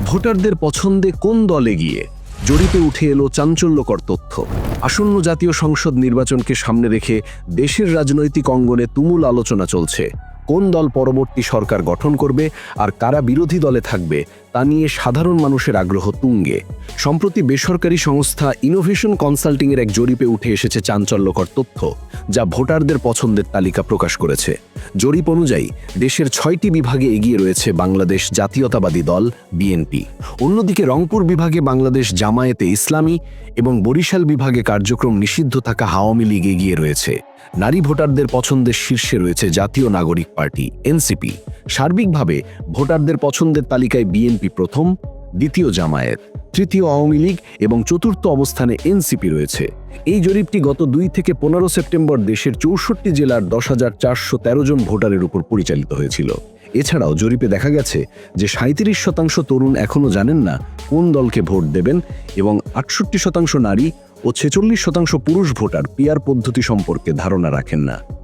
ভোটারদের পছন্দে কোন দল এগিয়ে? জরিপে উঠে এলো চাঞ্চল্যকর তথ্য। আসন্ন জাতীয় সংসদ নির্বাচনকে সামনে রেখে দেশের রাজনৈতিক অঙ্গনে তুমুল আলোচনা চলছে। কোন দল পরবর্তী সরকার গঠন করবে আর কারা বিরোধী দলে থাকবে তা নিয়ে সাধারণ মানুষের আগ্রহ তুঙ্গে। সম্প্রতি বেসরকারি সংস্থা ইনোভেশন কনসাল্টিংয়ের এক জরিপে উঠে এসেছে চাঞ্চল্যকর তথ্য, যা ভোটারদের পছন্দের তালিকা প্রকাশ করেছে। জরিপ অনুযায়ী দেশের 6টি বিভাগে এগিয়ে রয়েছে বাংলাদেশ জাতীয়তাবাদী দল বিএনপি। অন্যদিকে রংপুর বিভাগে বাংলাদেশ জামায়াতে ইসলামী এবং বরিশাল বিভাগে কার্যক্রম নিষিদ্ধ থাকা আওয়ামী লীগ এগিয়ে রয়েছে। নারী ভোটারদের পছন্দের শীর্ষে রয়েছে জাতীয় নাগরিক পার্টি এনসিপি। সার্বিকভাবে ভোটারদের পছন্দের তালিকায় বিএনপি প্রথম, দ্বিতীয় জামায়াত, তৃতীয় আওয়ামী লীগ এবং চতুর্থ অবস্থানে এনসিপি রয়েছে। এই জরিপটি গত 2 থেকে 15 সেপ্টেম্বর দেশের 64 জেলার 10,413 জন ভোটারের উপর পরিচালিত হয়েছিল। এছাড়াও জরিপে দেখা গেছে যে 37% তরুণ এখনও জানেন না কোন দলকে ভোট দেবেন এবং 68% নারী ও 46% পুরুষ ভোটার পিআর পদ্ধতি সম্পর্কে ধারণা রাখেন না।